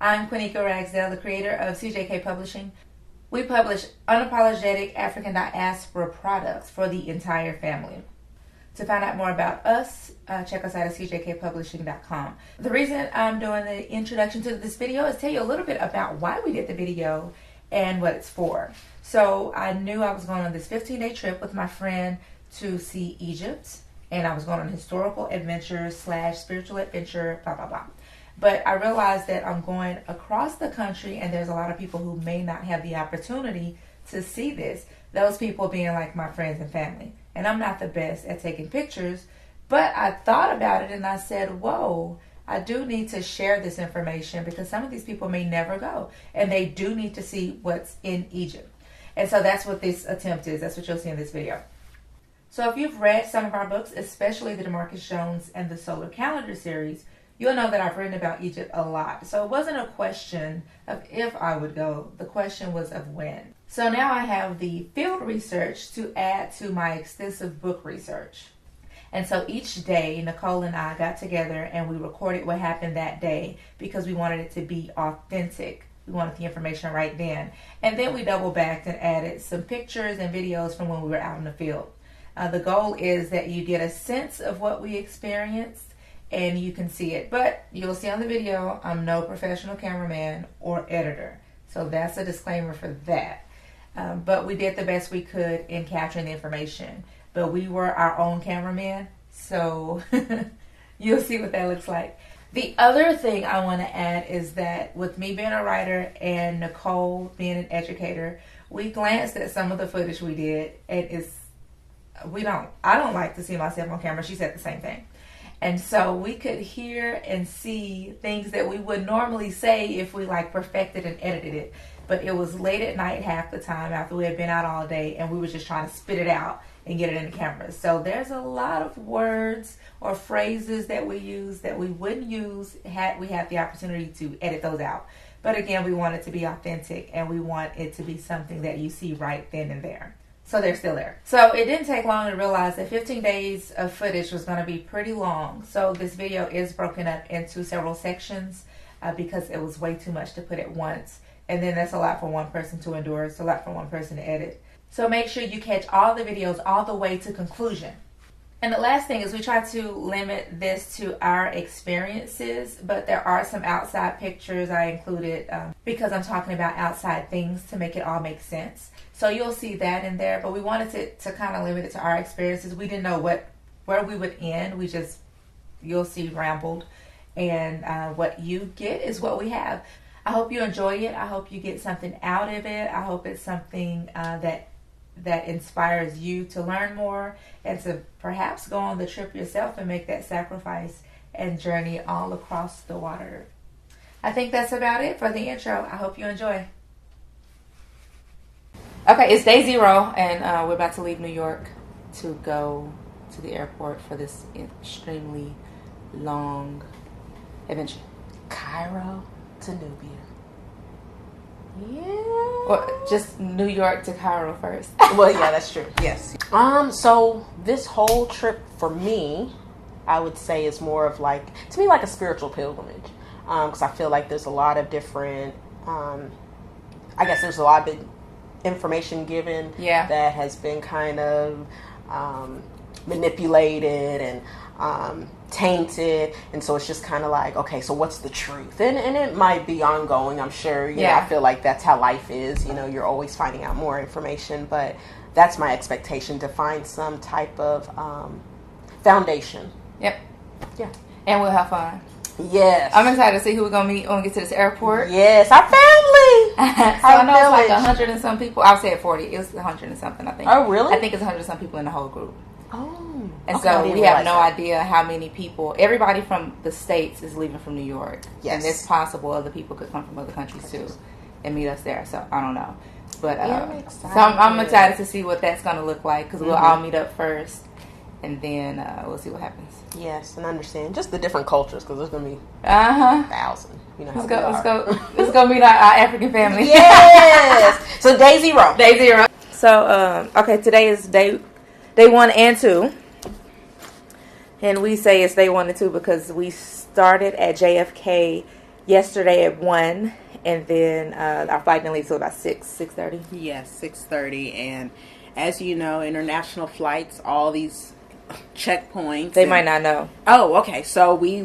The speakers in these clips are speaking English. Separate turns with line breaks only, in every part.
I'm Quinnica Ragsdale, the creator of CJK Publishing. We publish unapologetic African diaspora products for the entire family. To find out more about us, check us out at cjkpublishing.com. The reason I'm doing the introduction to this video is to tell you a little bit about why we did the video and what it's for. So I knew I was going on this 15-day trip with my friend to see Egypt, and I was going on historical adventure / spiritual adventure, blah, blah, blah. But I realized that I'm going across the country and there's a lot of people who may not have the opportunity to see this. Those people being like my friends and family. And I'm not the best at taking pictures, but I thought about it and I said, whoa, I do need to share this information because some of these people may never go and they do need to see what's in Egypt. And so that's what this attempt is. That's what you'll see in this video. So if you've read some of our books, especially the DeMarcus Jones and the Solar Calendar series, you'll know that I've written about Egypt a lot. So it wasn't a question of if I would go. The question was of when. So now I have the field research to add to my extensive book research. And so each day, Nicole and I got together and we recorded what happened that day because we wanted it to be authentic. We wanted the information right then. And then we double backed and added some pictures and videos from when we were out in the field. The goal is that you get a sense of what we experienced and you can see it. But you'll see on the video, I'm no professional cameraman or editor. So that's a disclaimer for that. But we did the best we could in capturing the information. But we were our own cameraman, so you'll see what that looks like. The other thing I want to add is that with me being a writer and Nicole being an educator, we glanced at some of the footage we did, and I don't like to see myself on camera. She said the same thing. And so we could hear and see things that we would normally say if we perfected and edited it. But it was late at night half the time after we had been out all day and we were just trying to spit it out and get it in the camera. So there's a lot of words or phrases that we use that we wouldn't use had we had the opportunity to edit those out. But again, we want it to be authentic and we want it to be something that you see right then and there. So they're still there. So it didn't take long to realize that 15 days of footage was going to be pretty long. So this video is broken up into several sections because it was way too much to put at once. And then that's a lot for one person to endure. It's a lot for one person to edit. So make sure you catch all the videos all the way to conclusion. And the last thing is we try to limit this to our experiences, but there are some outside pictures I included because I'm talking about outside things to make it all make sense. So you'll see that in there, but we wanted to kind of limit it to our experiences. We didn't know where we would end. You'll see rambled, and what you get is what we have. I hope you enjoy it. I hope you get something out of it. I hope it's something that inspires you to learn more and to perhaps go on the trip yourself and make that sacrifice and journey all across the water. I think that's about it for the intro. I hope you enjoy. Okay, it's day 0 and we're about to leave New York to go to the airport for this extremely long adventure. Cairo to Nubia. Yeah. Or just New York to Cairo first.
Well, yeah, that's true. Yes. So this whole trip for me, I would say is more of to me, a spiritual pilgrimage. Because I feel like there's a lot of different, there's a lot of information given that has been kind of manipulated and tainted, and so it's just kind of okay, so what's the truth? And it might be ongoing, I'm sure. You know, I feel like that's how life is. You know, you're always finding out more information, but that's my expectation, to find some type of foundation.
Yep.
Yeah.
And we'll have fun.
Yes.
I'm excited to see who we're going to meet when we get to this airport.
Yes, our family.
So I know it's 100 and some people. I'll say at 40. It was 100 and something, I think.
Oh, really?
I think it's 100 and some people in the whole group.
Oh.
And okay, so we have no idea how many people. Everybody from the States is leaving from New York.
Yes.
And it's possible other people could come from other countries too and meet us there. So I don't know. But so I'm excited to see what that's going to look like because we'll all meet up first. And then we'll see what happens.
Yes, and understand just the different cultures because there's going to be 1,000. You know,
let's go meet our African family.
Yes. So day 0.
Day 0. So okay, today is day 1 and 2. And we say it's day 1 and 2 because we started at JFK yesterday at 1, and then our flight didn't leave till about 6:30.
Yes, 6:30, and as you know, international flights, all these checkpoints.
They might not know.
Oh, okay. So we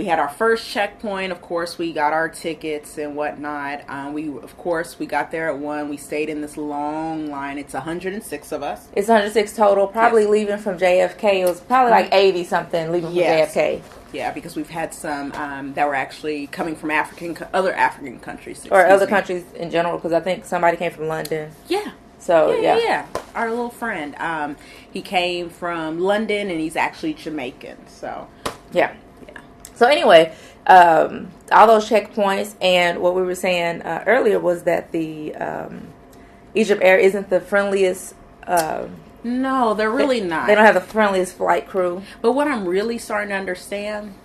had our first checkpoint. Of course, we got our tickets and whatnot. We got there at 1. We stayed in this long line. It's 106 of us.
It's 106 total. Probably leaving from JFK. It was probably like 80 something leaving from JFK.
Yeah, because we've had some that were actually coming from other African countries.
Or other countries in general, because I think somebody came from London.
Yeah.
So,
yeah. Our little friend. He came from London, and he's actually Jamaican. So,
yeah. So, anyway, all those checkpoints, and what we were saying earlier was that the Egypt Air isn't the friendliest.
No, they're really not.
They don't have the friendliest flight crew.
But what I'm really starting to understand...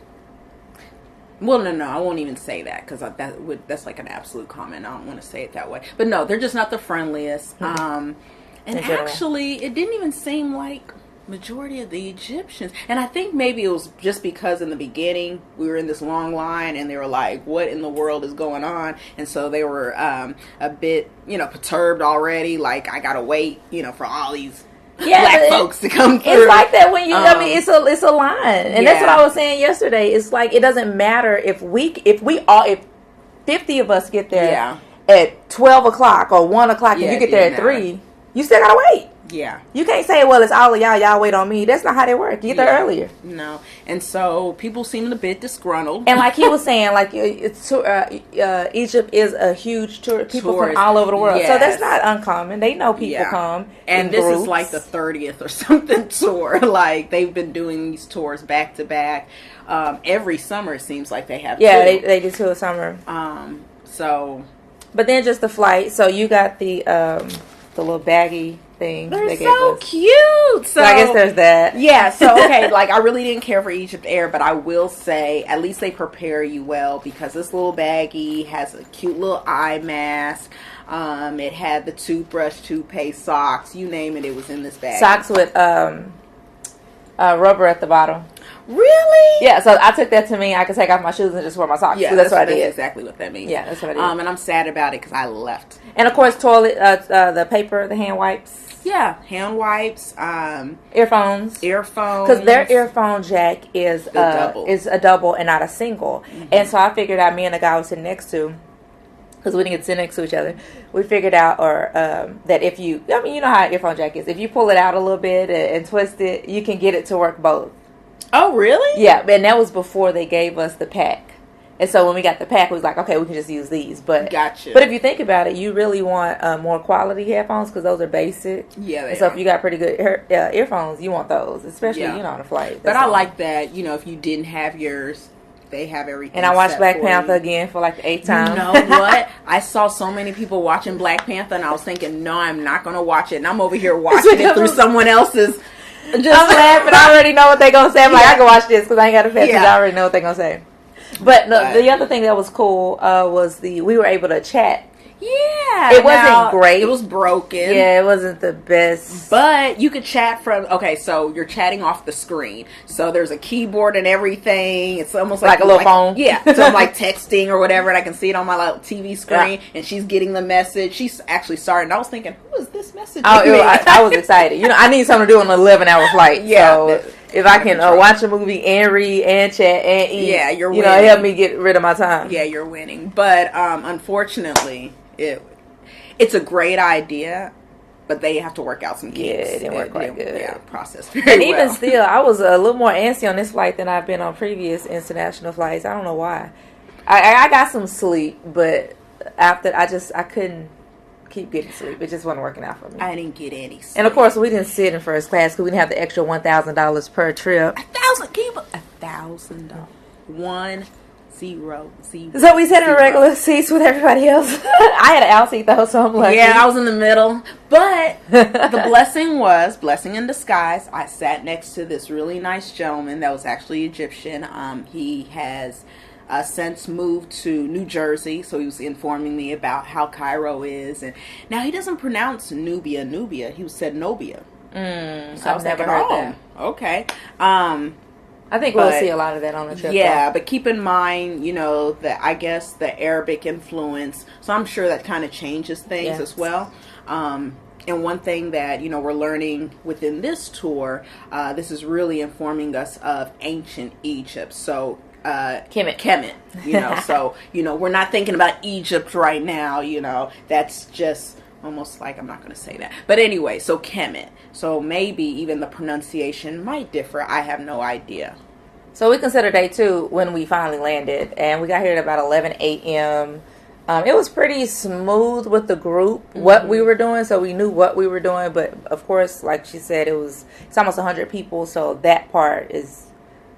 Well, no, I won't even say that, because that's like an absolute comment. I don't want to say it that way. But no, they're just not the friendliest. And actually, it didn't even seem like majority of the Egyptians. And I think maybe it was just because in the beginning, we were in this long line, and they were like, what in the world is going on? And so they were a bit, perturbed already. Like, I got to wait, for all these... black folks to come through.
It's like that when you. I mean, it's a line, and that's what I was saying yesterday. It's like it doesn't matter if 50 of us get there at 12 o'clock or 1 o'clock, and you get there at 3. You still gotta wait.
Yeah.
You can't say, well, it's all of y'all. Y'all wait on me. That's not how they work. You get there earlier.
No. And so people seemed a bit disgruntled.
And like he was saying, like Egypt is a huge people from all over the world.
Yes.
So that's not uncommon. They know people come.
And this is like the 30th or something tour. Like they've been doing these tours back to back. Every summer it seems like they have
they do 2 a summer. But then just the flight. So you got the little baggy thing.
They're so cute. So
I guess there's that.
Yeah. So okay, like I really didn't care for Egypt Air, but I will say at least they prepare you well, because this little baggie has a cute little eye mask. It had the toothbrush, toothpaste, socks, you name it. It was in this bag.
Socks with rubber at the bottom.
Really?
Yeah, so I took that to mean I could take off my shoes and just wear my socks.
Yeah,
so that's what I did.
That's exactly what that means.
Yeah, that's what I did.
And I'm sad about it because I left.
And of course, toilet, the paper, the hand wipes.
Yeah, hand wipes.
Earphones. Because their earphone jack is a double and not a single. Mm-hmm. And so I figured out, me and the guy I was sitting next to, because we didn't get to sit next to each other, we figured out that if you, you know how an earphone jack is. If you pull it out a little bit and twist it, you can get it to work both.
Oh, really?
Yeah, and that was before they gave us the pack. And so when we got the pack, we was like, okay, we can just use these. But
gotcha.
But if you think about it, you really want more quality headphones, because those are basic.
Yeah, they
and so
are.
if you got pretty good earphones, you want those, especially on a flight.
But I like that. If you didn't have yours, they have everything.
And I watched Black Panther again for like the 8th time.
You know what? I saw so many people watching Black Panther, and I was thinking, no, I'm not going to watch it. And I'm over here watching it through someone else's.
I'm laughing. I already know what they're going to say. I'm like, I can watch this because I ain't got a fast. I already know what they're going to say. But the other thing that was cool was we were able to chat.
Yeah.
It wasn't great.
It was broken.
Yeah, it wasn't the best.
But you could chat so you're chatting off the screen. So there's a keyboard and everything. It's almost like
a little phone.
Yeah. So I'm like texting or whatever, and I can see it on my little TV screen, and she's getting the message. She's actually started, and I was thinking, who is this message?
I was excited. I need something to do on an 11-hour flight.
Yeah.
So if I can watch a movie and read and chat and eat,
you're winning.
It helped me get rid of my time.
Yeah, you're winning. But unfortunately, it's a great idea, but they have to work out some kinks.
Yeah, it didn't work quite good.
Yeah, process very well.
And even still, I was a little more antsy on this flight than I've been on previous international flights. I don't know why. I got some sleep, but after I couldn't keep getting sleep. It just wasn't working out for me.
I didn't get any sleep.
And of course, we didn't sit in first class because we didn't have the extra $1,000 per trip.
$1,000. 1 0 0.
So we sat in regular seats with everybody else. I had an aisle seat though, so I'm lucky.
Yeah, I was in the middle. But the blessing in disguise. I sat next to this really nice gentleman that was actually Egyptian. He has since moved to New Jersey, so he was informing me about how Cairo is. And now he doesn't pronounce Nubia. He said Nobia.
So I've never heard that.
Okay.
I think we'll see a lot of that on the trip.
Yeah, but keep in mind, that I guess the Arabic influence. So I'm sure that kind of changes things as well. And one thing that, we're learning within this tour, this is really informing us of ancient Egypt. So Kemet, so, we're not thinking about Egypt right now, that's just almost like, I'm not going to say that. But anyway, so Kemet. So maybe even the pronunciation might differ. I have no idea.
So we consider day 2 when we finally landed. And we got here at about 11 a.m. It was pretty smooth with the group, what we were doing. So we knew what we were doing. But, of course, like she said, it's almost 100 people. So that part is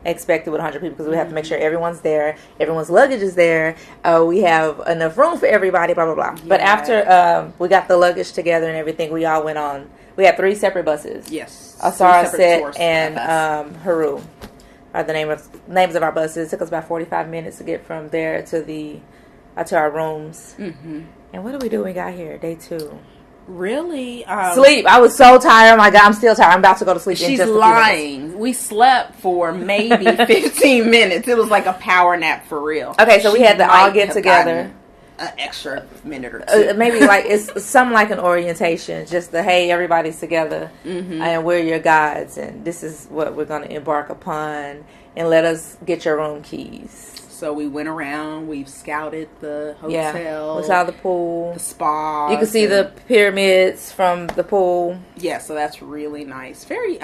expected with 100 people because we have to make sure everyone's there, everyone's luggage is there, we have enough room for everybody, blah blah blah. But after we got the luggage together and everything, we all went on. We had 3 separate buses.
Yes,
Asara, Set, and Haru are the names of our buses. It took us about 45 minutes to get from there to our rooms. And what did we do when we got here? Day 2.
Really?
Sleep. I was so tired. Oh my God, I'm still tired. I'm about to go to sleep.
She's lying. We slept for maybe 15 minutes. It was like a power nap for real.
Okay, so we had to all get together.
An extra minute or 2.
Maybe like it's something like an orientation. Just hey, everybody's together, and we're your guides, and this is what we're going to embark upon, and let us get your room keys.
So we went around. We've scouted the hotel.
Yeah, we saw the pool,
the spa.
You can see the pyramids from the pool.
Yeah, so that's really nice. Very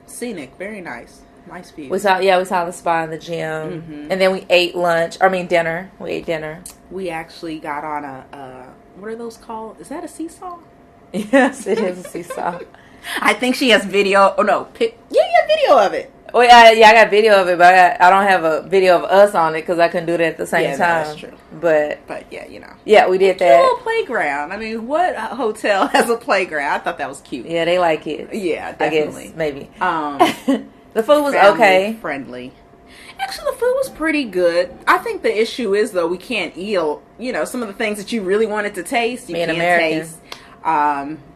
scenic. Very nice. Nice view.
We saw the spa and the gym, and then we ate dinner. We ate dinner.
We actually got on a what are those called? Is that a seesaw?
Yes, it is a seesaw.
I think she has video. Oh no, video of it.
Oh yeah, I got video of it, but I don't have a video of us on it because I couldn't do that at the same time.
That's true.
But
yeah,
Yeah, we did that.
A little playground. I mean, what hotel has a playground? I thought that was cute.
Yeah, they like kids.
Yeah, definitely.
I guess, maybe. The food was okay.
Friendly. Actually, the food was pretty good. I think the issue is, though, we can't eat, some of the things that you really wanted to taste. You can't taste.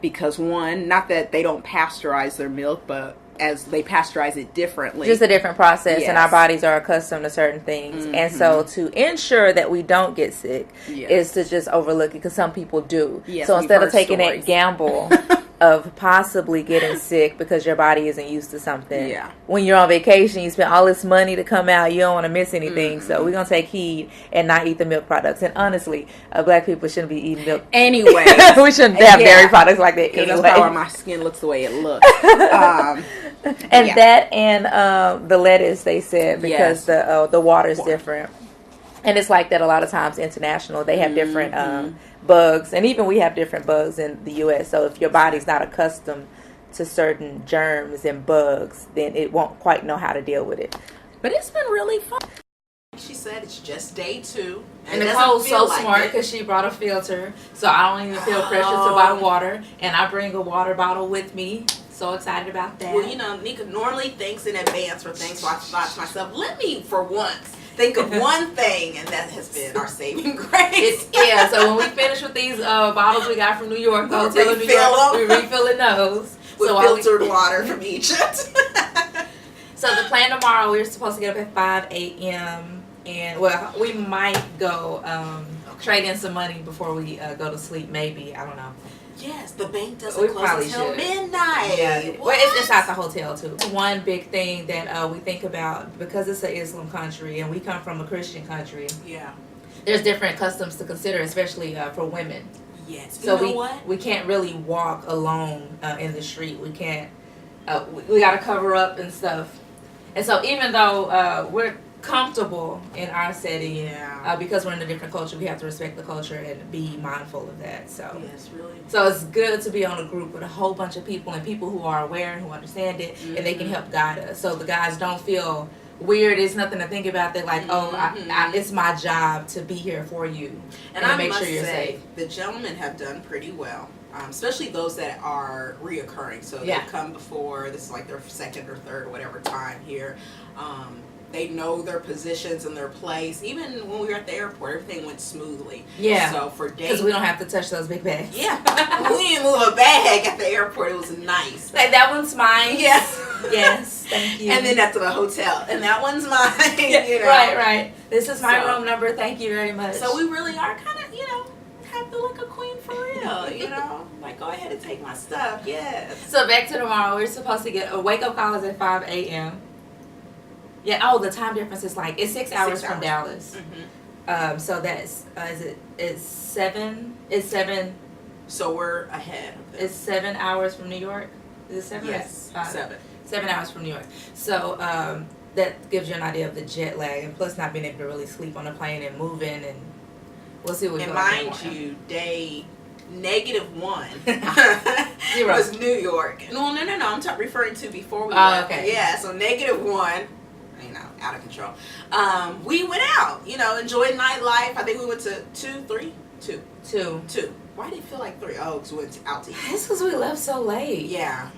Because one, not that they don't pasteurize their milk, but as they pasteurize it differently.
Just a different process, and our bodies are accustomed to certain things. And so to ensure that we don't get sick is to just overlook it, because some people do.
Yes,
so instead of taking that gamble of possibly getting sick because your body isn't used to something, when you're on vacation, you spend all this money to come out, you don't want to miss anything. So we're going to take heed and not eat the milk products. And honestly, black people shouldn't be eating milk.
Anyway.
We shouldn't have dairy products like that anyway.
That's probably why my skin looks the way it looks.
And that and the lettuce, they said, because the water is different. And it's like that a lot of times international. They have different bugs. And even we have different bugs in the U.S. So if your body's not accustomed to certain germs and bugs, then it won't quite know how to deal with it.
But it's been really fun. She said it's just day 2.
And Nicole's so smart because she brought a filter. So I don't even feel pressure to buy water. And I bring a water bottle with me. So excited about that.
Well, Nika normally thinks in advance for things, so I thought to myself, let me, for once, think of one thing, and that has been our saving grace.
So when we finish with these bottles we got from New York, the hotel in New York, we refilling those.
With filtered water from Egypt.
So the plan tomorrow, we're supposed to get up at 5 a.m. And, we might go trade in some money before we go to sleep, maybe. I don't know.
Yes, the bank doesn't close until midnight.
Yeah, well, it's at the hotel too. One big thing that we think about, because it's an Islam country and we come from a Christian country.
Yeah,
there's different customs to consider, especially for women.
Yes.
So we can't really walk alone in the street. We can't. We got to cover up and stuff. And so even though we're comfortable in our setting, because we're in a different culture, we have to respect the culture and be mindful of that. So
yes, really.
So it's good to be on a group with a whole bunch of people, and people who are aware and who understand it, and they can help guide us. So the guys don't feel weird. It's nothing to think about. They're like, it's my job to be here for you
and I make sure you're safe. The gentlemen have done pretty well. Especially those that are reoccurring. So they've come before. This is like their second or third or whatever time here. They know their positions and their place. Even when we were at the airport, everything went smoothly.
Yeah.
So for days,
because we don't have to touch those big bags.
Yeah. We didn't move a bag at the airport. It was nice.
Like, that one's mine.
Yes.
Yes, thank you.
And then that's the hotel, and that one's mine. You know?
Right. This is my room number. Thank you very much.
So we really are kind of, I feel like a queen for real. Like, go ahead and take my stuff. Yes.
So back to tomorrow. We're supposed to get a wake up call is at 5 a.m. Yeah. Oh, the time difference is like it's 6 hours from Dallas.
Mm-hmm.
So that's it's 7. It's 7.
So we're ahead.
It's 7 hours from New York. Is it 7?
Yes, 7.
7 hours from New York. So that gives you an idea of the jet lag, and plus not being able to really sleep on the plane and moving, and we'll see what.
And mind you, day -1
0
was New York. No. I'm referring to before we left.
Okay.
Yeah, so -1. Out of control. We went out. Enjoyed nightlife. I think we went to 2. Why did it feel like 3? Oh, because we went out to eat.
It's because we left so late.
Yeah,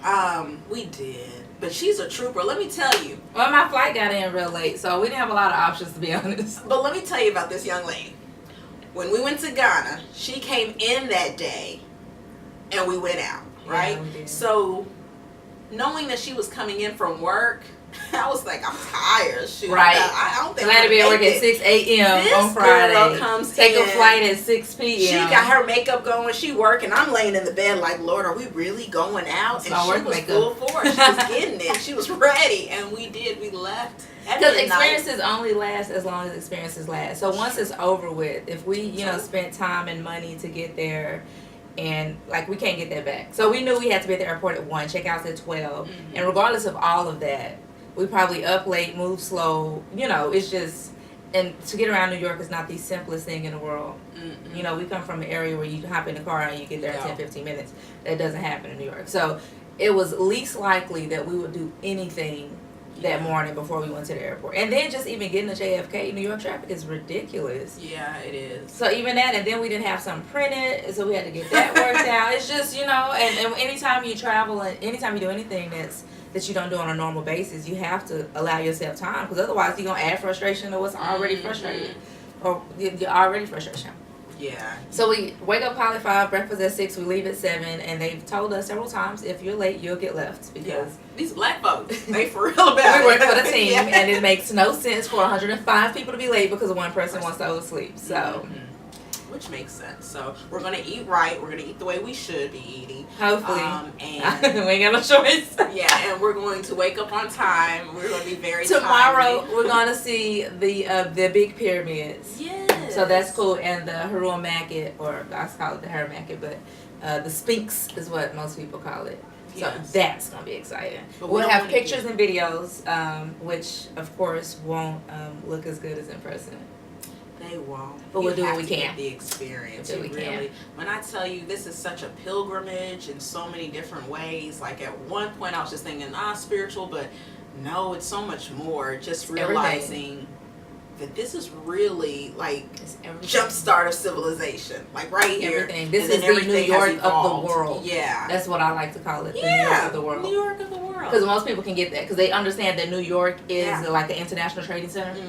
we did. But she's a trooper. Let me tell you.
Well, my flight got in real late, so we didn't have a lot of options, to be honest.
But let me tell you about this young lady. When we went to Ghana, she came in that day, and we went out, right?
Yeah, we did.
So, knowing that she was coming in from work, I was like, I'm tired. Shoot,
right.
I don't think
glad to be at work at 6 a.m. on Friday.
Girl comes
Take
in,
a flight at 6 p.m.
She got her makeup going. She working. I'm laying in the bed like, Lord, are we really going out? And she was full force. She was getting it. She was ready, and we did. We left.
Because experiences only last as long as experiences last. So once it's over with, if we spent time and money to get there. And like we can't get that back. So we knew we had to be at the airport at 1, checkouts at 12. Mm-hmm. And regardless of all of that, we probably up late, move slow. It's just, and to get around New York is not the simplest thing in the world. Mm-hmm. We come from an area where you hop in the car and you get there in 10, 15 minutes. That doesn't happen in New York. So it was least likely that we would do anything that morning before we went to the airport. And then just even getting to JFK, New York traffic is ridiculous.
Yeah, it is.
So even that, and then we didn't have some printed, so we had to get that worked out. It's just, and anytime you travel and anytime you do anything that you don't do on a normal basis, you have to allow yourself time, because otherwise you're going to add frustration to what's already frustrated. Or you're already frustration.
Yeah.
So we wake up probably 5, breakfast at 6, we leave at 7, and they've told us several times, if you're late, you'll get left, because
these black folks, they for real about
we work for the team, and it makes no sense for 105 people to be late because one person wants to oversleep. So,
which makes sense. So we're gonna eat right. We're gonna eat the way we should be eating.
Hopefully,
and
we ain't got no choice.
Yeah, and we're going to wake up on time. We're going to be very
tomorrow.
timely.
We're gonna see the big pyramids.
Yes.
So that's cool, and the Harum Macket, or I call it the Harum Macket, but the Sphinx is what most people call it. So that's going to be exciting. We'll have pictures and videos, which, of course, won't look as good as in person.
They won't.
But we'll do what we can.
Get the experience.
We'll do what we can.
When I tell you, this is such a pilgrimage in so many different ways. Like, at one point, I was just thinking, spiritual, but no, it's so much more. Just realizing that this is really like jumpstart of civilization, like right here.
Everything. This is the New York of the world.
Yeah,
that's what I like to call it. The New York of the world.
New York of the world.
Because most people can get that, because they understand that New York is like an international trading center,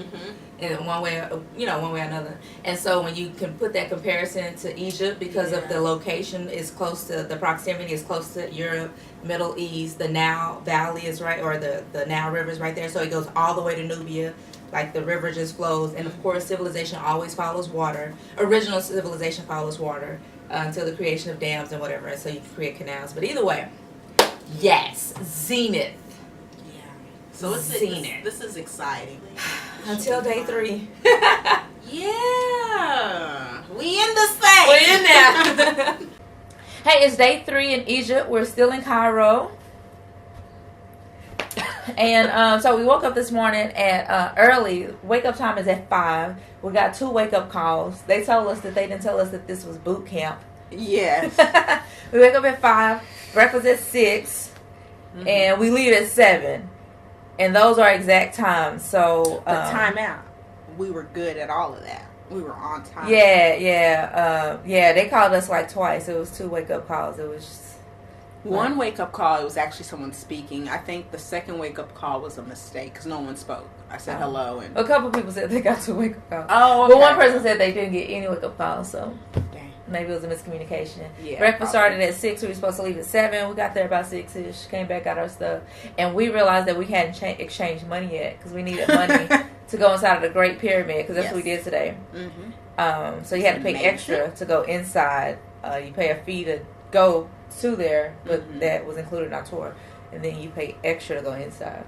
in one way, one way or another. And so when you can put that comparison to Egypt, because of the location is close to, the proximity is close to Europe, Middle East, the Nile Valley is right, or the Nile River is right there, so it goes all the way to Nubia. Like the river just flows, and of course civilization always follows water. Original civilization follows water until the creation of dams and whatever, and so you can create canals. But either way, yes, zenith.
Yeah. So it's zenith. This is exciting.
Until day 3.
Yeah, we in this thing.
We're in there. Hey, it's day 3 in Egypt. We're still in Cairo. And so we woke up this morning at early. Wake up time is at 5. We got 2 wake up calls. They told us that they didn't tell us that this was boot camp.
Yes.
We wake up at 5, breakfast at 6, and we leave at 7. And those are exact times. So
the time out, we were good at all of that. We were on time.
Yeah. They called us like twice. It was 2 wake up calls. It was just
one wake-up call, it was actually someone speaking. I think the second wake-up call was a mistake because no one spoke. I said hello. And
a couple people said they got 2 wake-up calls.
Oh, okay.
But one person said they didn't get any wake-up calls, so
dang.
maybe it was a miscommunication.
Yeah,
Breakfast
probably.
started at 6. We were supposed to leave at 7. We got there about 6ish. Came back, got our stuff, and we realized that we hadn't exchanged money yet because we needed money to go inside of the Great Pyramid because that's what we did today. So you had to pay extra to go inside. You pay a fee to go to there, but that was included in our tour, and then you pay extra to go inside.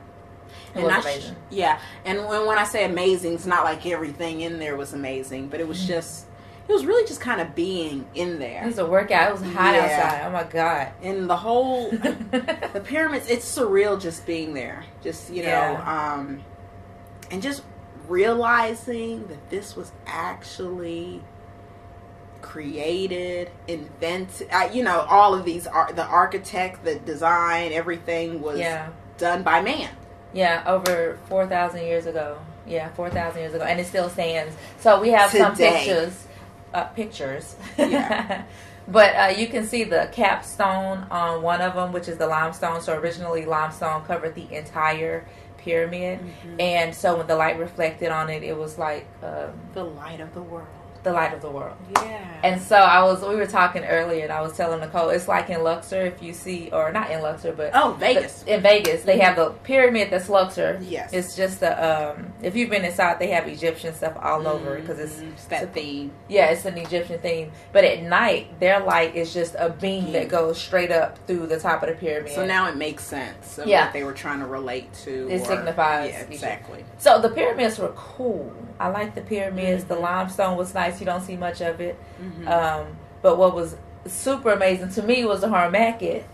It was amazing.
Yeah, and when I say amazing, it's not like everything in there was amazing, but it was just, it was really just kind of being in there.
It was a workout. It was hot outside. Oh my God.
And the whole, the pyramids, it's surreal just being there. Just, you know, and just realizing that this was actually created, invented, you know, all of these, the architect, the design, everything was done by man.
Yeah, over 4,000 years ago. Yeah, 4,000 years ago. And it still stands. So we have some pictures. Yeah. But you can see the capstone on one of them, which is the limestone. So originally limestone covered the entire pyramid. And so when the light reflected on it, it was like...
the light of the world.
The light of the world.
Yeah.
And so we were talking earlier, and I was telling Nicole, it's like in Luxor, if you see, or not in Luxor, but
Vegas.
In Vegas, they have the pyramid that's Luxor.
Yes.
It's just if you've been inside, they have Egyptian stuff all over because it's
that theme.
Yeah, it's an Egyptian theme. But at night, their light is just a beam that goes straight up through the top of the pyramid.
So now it makes sense of what they were trying to relate to.
It signifies.
Yeah, exactly.
Egypt. So the pyramids were cool. I like the pyramids. The limestone was nice. You don't see much of it. But what was super amazing to me was the Harmaket.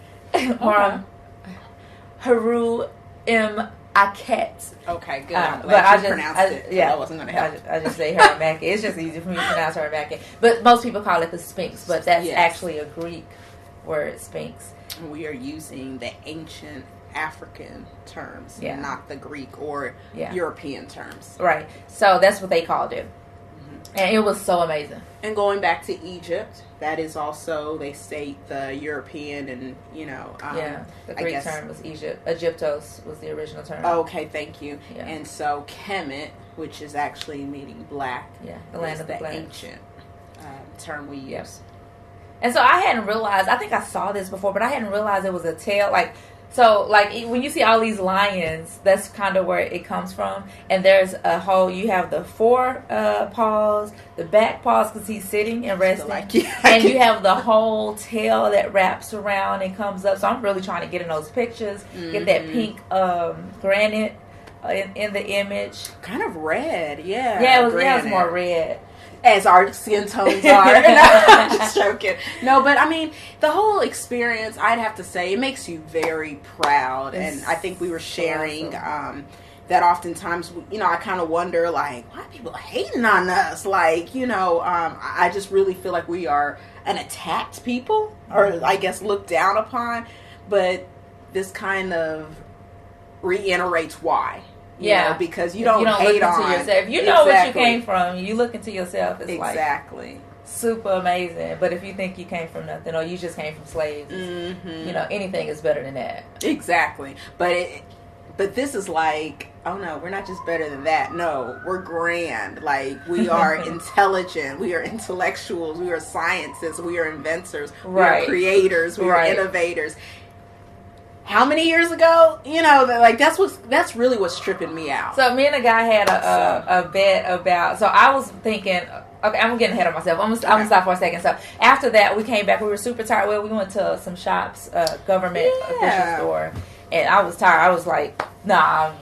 Haru M. Aket.
Okay, good.
But I just
pronounced it. Yeah, I wasn't going to help.
I just say Harmaket. It's just easy for me to pronounce Harmaket. But most people call it the Sphinx. But that's actually a Greek word, Sphinx.
We are using the ancient African terms, not the Greek or European terms.
Right. So that's what they called it. And it was so amazing.
And going back to Egypt, that is also, they state the European and, you know...
the Greek term was Egypt. Egyptos was the original term.
Okay, thank you. Yeah. And so Kemet, which is actually meaning black,
the land of the black.
Ancient term we use.
And so I hadn't realized, I think I saw this before, but I hadn't realized it was a tail, So, when you see all these lions, that's kind of where it comes from. And there's a whole, you have the fore paws, the back paws, because he's sitting and resting. And you have the whole tail that wraps around and comes up. So, I'm really trying to get in those pictures, get that pink granite in the image.
Kind of red, yeah.
Yeah, it was more red.
As our skin tones are. No, I'm just joking. No, but I mean, the whole experience, I'd have to say, it makes you very proud. And I think we were sharing that oftentimes, you know, I kind of wonder, why are people hating on us? I just really feel like we are an attacked people, or I guess looked down upon. But this kind of reiterates why. You know, because you don't hate
look into
on
yourself. You know what you came from. You look into yourself. It's
exactly
super amazing. But if you think you came from nothing, or you just came from slaves, you know, anything is better than that.
Exactly. But this is oh no, we're not just better than that. No, we're grand. We are intelligent. We are intellectuals. We are scientists. We are inventors. We are creators. We are innovators. How many years ago? You know, that's really what's tripping me out.
So me and a guy had a bet about. So I was thinking, okay, I'm getting ahead of myself. I'm gonna stop for a second. So after that, we came back. We were super tired. Well, we went to some shops, government official store, and I was tired. I was like, nah.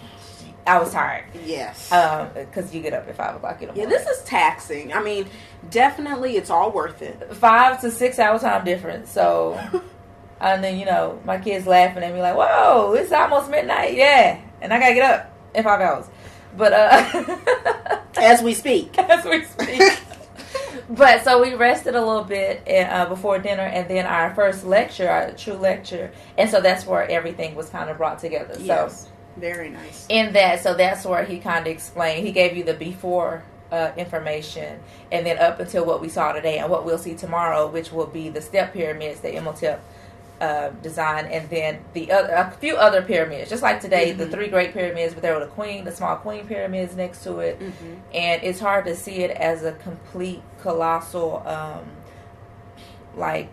I was tired.
Yes.
Because you get up at 5 o'clock in the morning.
Yeah, this is taxing. I mean, definitely, it's all worth it.
5 to 6 hour time difference. So. And then, you know, my kids laughing at me like, whoa, it's almost midnight. Yeah. And I got to get up in 5 hours. But,
as we speak.
But, so we rested a little bit before dinner. And then our first lecture, our true lecture. And so that's where everything was kind of brought together.
Yes.
So,
very nice.
So that's where he kind of explained. He gave you the before information. And then up until what we saw today and what we'll see tomorrow, which will be the step pyramids, the Imhotep design, and then a few other pyramids, just like today, the 3 great pyramids, but there were the small queen pyramids next to it, and it's hard to see it as a complete colossal like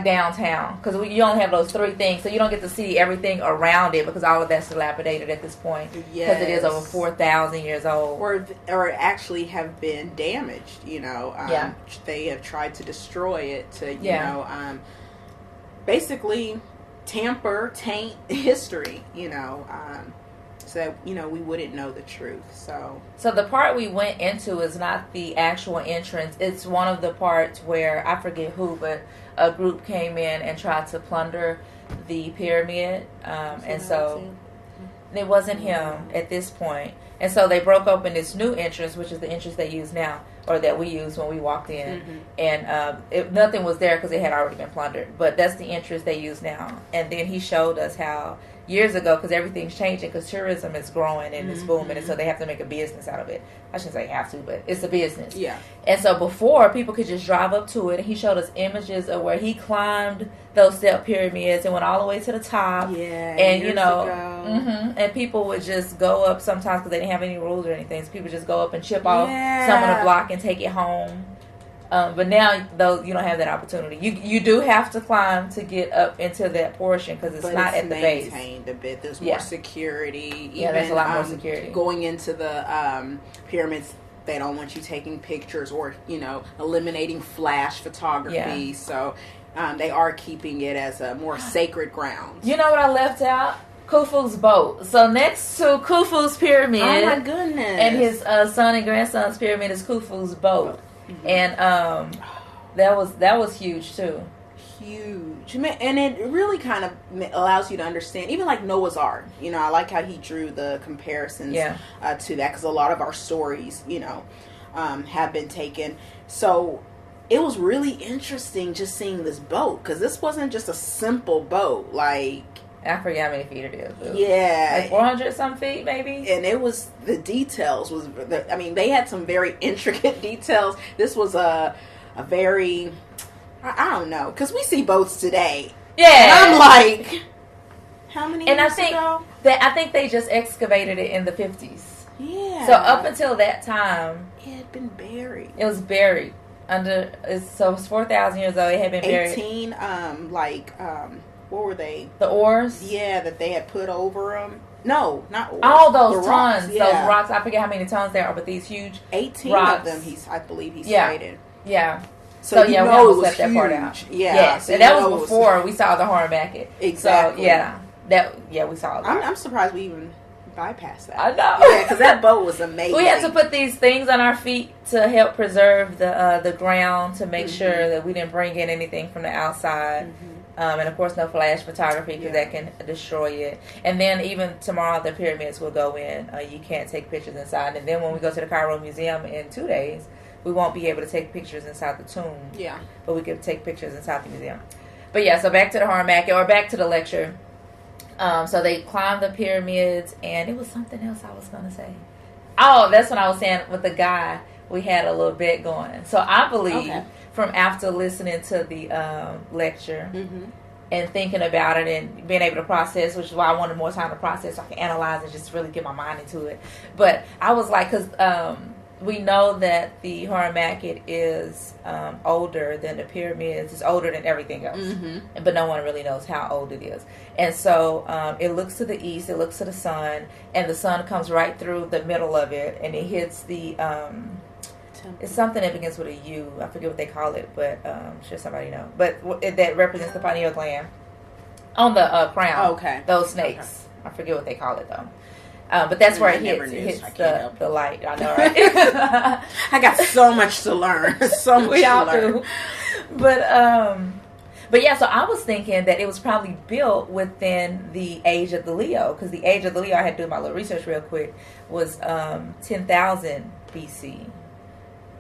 downtown, because you only have those three things, so you don't get to see everything around it because all of that's dilapidated at this point. Because it is over 4,000 years old,
or actually have been damaged. They have tried to destroy it to basically taint history. So that, we wouldn't know the truth. So
the part we went into is not the actual entrance. It's one of the parts where, I forget who, but a group came in and tried to plunder the pyramid. And so it wasn't him at this point. And so they broke open this new entrance, which is the entrance they use now, or that we used when we walked in. And nothing was there because it had already been plundered. But that's the entrance they use now. And then he showed us how years ago, because everything's changing, because tourism is growing and it's booming, and so they have to make a business out of it. I shouldn't say have to, but it's a business.
Yeah.
And so before, people could just drive up to it, and he showed us images of where he climbed those step pyramids and went all the way to the top.
Yeah.
And and people would just go up sometimes because they didn't have any rules or anything. So people just go up and chip off some of the block and take it home. But now, though, you don't have that opportunity. You do have to climb to get up into that portion because it's not at the base.
It's maintained a bit. There's more security.
Yeah, there's a lot more security.
Going into the pyramids, they don't want you taking pictures or, eliminating flash photography.
Yeah.
So they are keeping it as a more sacred ground.
You know what I left out? Khufu's boat. So next to Khufu's pyramid.
Oh, my goodness.
And his son and grandson's pyramid is Khufu's boat. And that was huge too.
Huge. And it really kind of allows you to understand, even like Noah's Ark. I like how he drew the comparisons to that, because a lot of our stories, have been taken. So it was really interesting just seeing this boat, because this wasn't just a simple boat. Like,
I forget how many feet it is.
Yeah.
Like 400 some feet, maybe?
And it was, the details was, they had some very intricate details. This was a very, I don't know, because we see boats today.
Yeah.
And I'm like, how many years ago?
I think they just excavated it in the 50s.
Yeah.
So up until that time,
it had been buried.
It was buried under, so it was 4,000 years old. It had been buried.
What were they?
The oars?
Yeah, that they had put over them. No, not oars.
All those tons.
Rocks,
those rocks. I forget how many tons there are, but these huge
18
rocks.
of them, I believe he stated.
Yeah.
So
we almost left that part out.
Yeah.
Yes,
so
and that was before we saw the horn market.
Exactly.
So, we saw that.
I'm surprised we even bypassed that.
I know.
Yeah, because that boat was amazing.
We had to put these things on our feet to help preserve the ground, to make sure that we didn't bring in anything from the outside. And of course, no flash photography, because that can destroy it. And then even tomorrow, the pyramids will go in. You can't take pictures inside. And then when we go to the Cairo Museum in 2 days, we won't be able to take pictures inside the tomb.
Yeah.
But we can take pictures inside the museum. But yeah, so back to the Harmaki, or back to the lecture. So they climbed the pyramids, and it was something else I was going to say. Oh, that's what I was saying with the guy. We had a little bit going. So I believe... Okay. From after listening to the lecture and thinking about it and being able to process, which is why I wanted more time to process so I can analyze and just really get my mind into it. But I was like, because we know that the Harmaki is older than the pyramids. It's older than everything else. But no one really knows how old it is. And so it looks to the east, it looks to the sun, and the sun comes right through the middle of it, and it hits the... it's something that begins with a U. I forget what they call it, but should somebody know. But that represents the pineal gland on the crown.
Okay.
Those snakes. Okay. I forget what they call it, though. But that's where it hits the light. I know, right?
I got so much to learn. So much to learn. Do.
But yeah, so I was thinking that it was probably built within the age of the Leo, because the age of the Leo, I had to do my little research real quick, was 10,000 BC.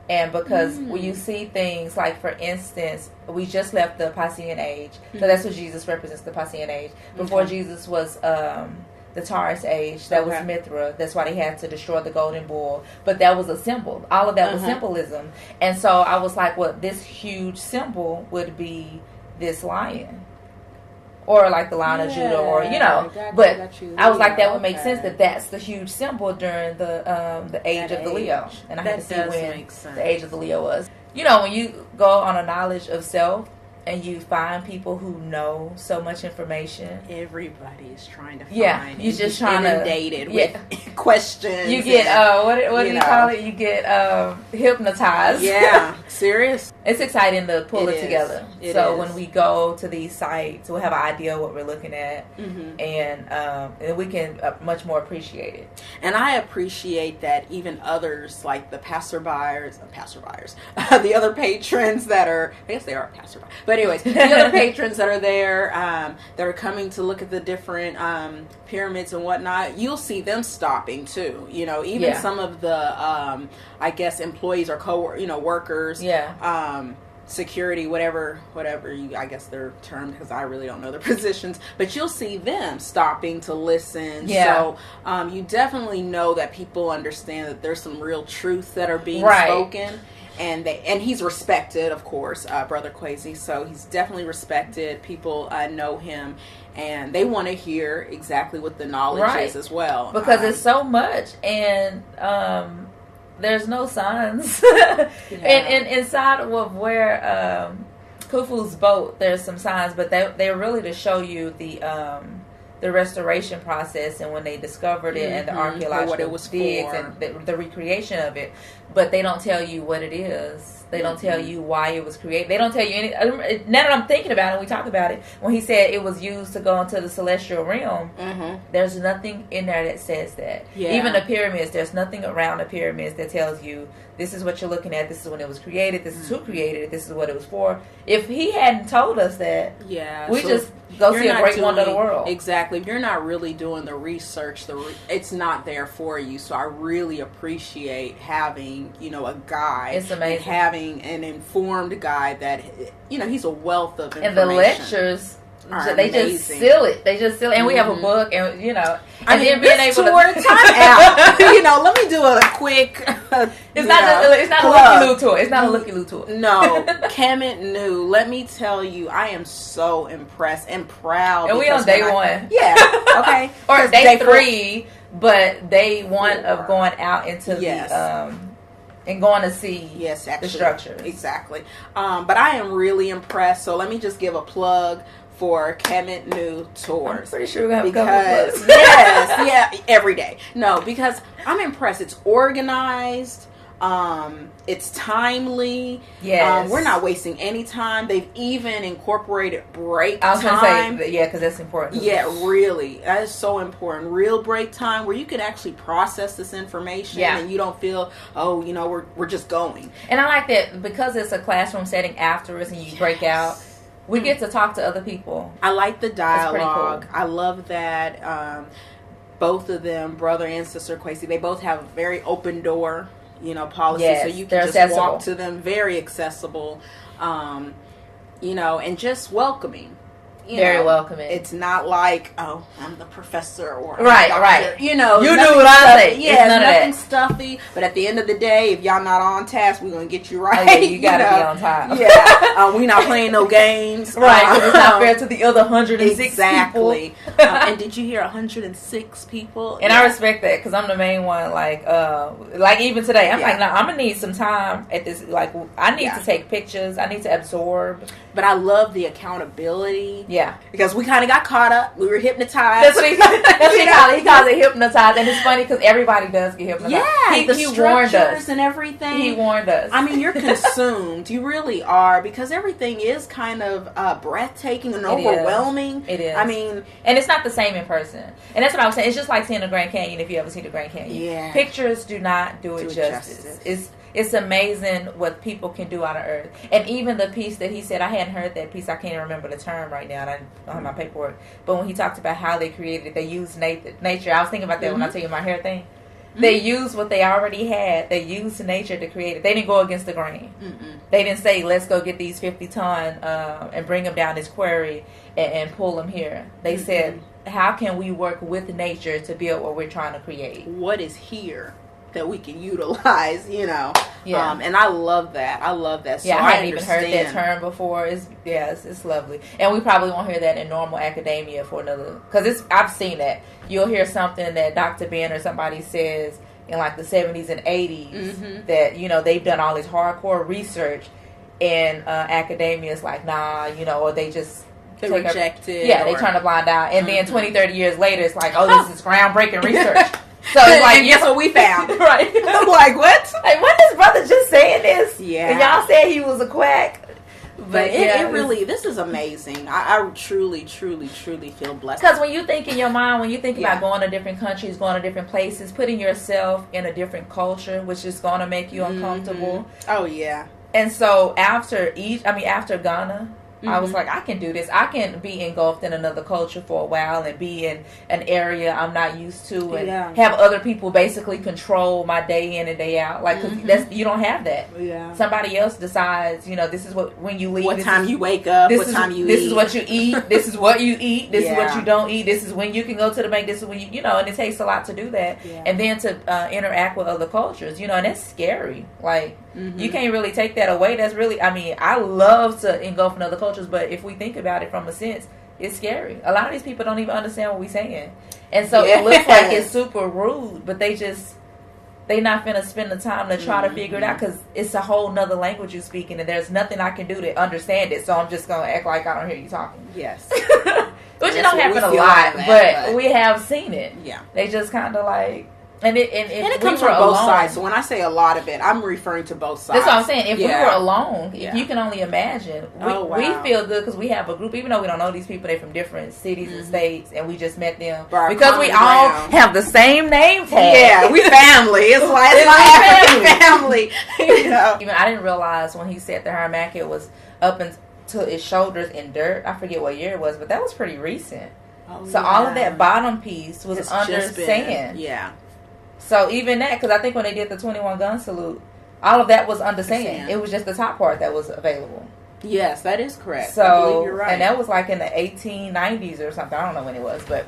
And because when you see things like, for instance, we just left the Piscean age. So that's what Jesus represents, the Piscean age. Before Jesus was the Taurus age, that was Mithra. That's why they had to destroy the golden bull. But that was a symbol. All of that was symbolism. And so I was like, well, this huge symbol would be this lion. Or like the Lion of Judah, or I was like, that would make sense that that's the huge symbol during the age of the Leo, and I had to see when the age of the Leo was. when you go on a knowledge of self and you find people who know so much information,
everybody is trying to find.
Yeah, you're just trying
inundated with questions. You
get what do you call it? You get hypnotized.
Yeah, serious.
It's exciting to pull it together.
So
when we go to these sites, we'll have an idea of what we're looking at, and we can much more appreciate it.
And I appreciate that even others, like the passerbyers, the other patrons that are, I guess they are passerby, but anyways, the other patrons that are there, that are coming to look at the different pyramids and whatnot, you'll see them stopping too. Even some of the, I guess, employees or workers.
Yeah.
Security, whatever I guess they're termed, because I really don't know their positions, but you'll see them stopping to listen.
Yeah.
So you definitely know that people understand that there's some real truths that are being spoken, and he's respected, of course, Brother Kwesi. So he's definitely respected. People know him, and they want to hear exactly what the knowledge is as well,
because it's so much, and there's no signs. And inside of where Khufu's boat, there's some signs, but they're really to show you the restoration process and when they discovered it, and the archaeological digs and the recreation of it. But they don't tell you what it is. They don't tell you why it was created. They don't tell you any. Now that I'm thinking about it, we talk about it. When he said it was used to go into the celestial realm, there's nothing in there that says that.
Yeah.
Even the pyramids, there's nothing around the pyramids that tells you this is what you're looking at. This is when it was created. This is who created it. This is what it was for. If he hadn't told us that, we just go see a great wonder of the world.
Exactly. If you're not really doing the research, it's not there for you. So I really appreciate having, a guide.
It's amazing.
Having an informed guide that, he's a wealth of information.
And the lectures, they just seal it. And we have a book, and then being able to
time out. Let me do a quick.
It's not a looky-loo tour. It's not a looky-loo tour.
No, Kemet knew. Let me tell you, I am so impressed and proud.
And we on day one.
Yeah. Okay.
Or day 3, but day 1 of going out into the and going to see the structures.
Exactly. But I am really impressed. So let me just give a plug for Kemet New Tours.
I'm pretty sure we're going to have a couple
yes, every day. No, because I'm impressed. It's organized. It's timely.
Yes.
We're not wasting any time. They've even incorporated break
time. I was
time.
going to say, because that's important.
Yeah, really. That is so important. Real break time where you can actually process this information and you don't feel, we're just going.
And I like that because it's a classroom setting afterwards and you break out. We get to talk to other people.
I like the dialogue.
Cool.
I love that both of them, brother and sister Kwesi, they both have a very open door, policy. So you can just walk to them, very accessible, and just welcoming.
Very welcoming.
It's not like, I'm the professor or
right.
doctor.
You do what I say.
Yeah, nothing stuffy. But at the end of the day, if y'all not on task, we're gonna get you right.
Oh, yeah, you gotta be on time.
Yeah, we not playing no games.
Right, because it's not fair to the other 106 people.
And did you hear 106 people?
And I respect that because I'm the main one. Like even today, I'm like, I'm gonna need some time at this. Like, I need to take pictures. I need to absorb.
But I love the accountability.
Yeah.
Because we kind of got caught up. We were hypnotized.
That's what he calls it. He calls it hypnotized. And it's funny because everybody does get hypnotized.
Yeah.
He warned us.
And everything.
He warned us.
I mean, you're consumed. You really are. Because everything is kind of breathtaking and overwhelming.
It is.
I mean.
And it's not the same in person. And that's what I was saying. It's just like seeing the Grand Canyon if you ever see the Grand Canyon.
Yeah.
Pictures do not do it justice. It's amazing what people can do out of earth. And even the piece that he said, I hadn't heard that piece. I can't remember the term right now. And I don't have my paperwork. But when he talked about how they created it, they used nature. I was thinking about that when I tell you my hair thing. They used what they already had. They used nature to create it. They didn't go against the grain. They didn't say, let's go get these 50-ton and bring them down this quarry and pull them here. They said, how can we work with nature to build what we're trying to create?
What is here that we can utilize,
Yeah.
And I love that. So
I hadn't even heard that term before. It's lovely. And we probably won't hear that in normal academia for another, because I've seen that. You'll hear something that Dr. Ben or somebody says, in like the 70s and 80s that, you know, they've done all this hardcore research, and academia is like, nah, you know, or they just
reject it.
Yeah, they turn a blind eye. And then 20, 30 years later, it's like, oh, this is groundbreaking research. So it's like,
guess what we found?
Right.
I'm like, what?
Like, when this brother just saying this?
Yeah.
And y'all said he was a quack.
But it really, this is amazing. I truly, truly, truly feel blessed.
Because when you think in your mind, when you think about going to different countries, going to different places, putting yourself in a different culture, which is going to make you uncomfortable.
Oh, yeah.
And so after Ghana, I was like, I can do this. I can be engulfed in another culture for a while and be in an area I'm not used to, and have other people basically control my day in and day out. Like, 'cause that's, you don't have that.
Yeah.
Somebody else decides, you know, this is what, when you leave.
What time you wake up, what time you eat.
This is what you eat. This is what you eat. This is what you don't eat. This is when you can go to the bank. This is when you know, and it takes a lot to do that. Yeah. And then to interact with other cultures, you know, and that's scary. Like, you can't really take that away. That's really, I mean, I love to engulf in other cultures, but if we think about it from a sense, it's scary. A lot of these people don't even understand what we're saying. And so it looks like it's super rude, but they not finna spend the time to try to figure it out, because it's a whole nother language you're speaking, and there's nothing I can do to understand it, so I'm just going to act like I don't hear you talking.
Yes.
Which it don't happen a lot, but we have seen it.
Yeah.
They just kind of like... And it
comes from both sides. So when I say a lot of it, I'm referring to both sides.
That's what I'm saying. If we were alone, if you can only imagine, we feel good because we have a group, even though we don't know these people, they're from different cities and states, and we just met them because we all have the same name tag.
Yeah, we family. It's like it's family. You know.
Even I didn't realize when he said the Hermacket was up to his shoulders in dirt. I forget what year it was, but that was pretty recent. So all of that bottom piece was under sand.
Yeah.
So even that, because I think when they did the 21 gun salute, all of that was under sand. It was just the top part that was available.
Yes, that is correct.
So,
I believe you're right.
And that was like in the 1890s or something. I don't know when it was, but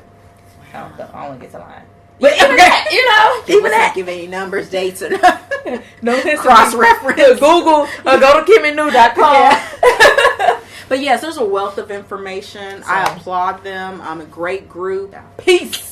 I don't get to line. But even that, you know,
even that. Give any numbers, dates, or
no
cross-reference.
Google or go to KemetNew.com.
Yeah. But yes, there's a wealth of information. I applaud them. I'm a great group.
Peace.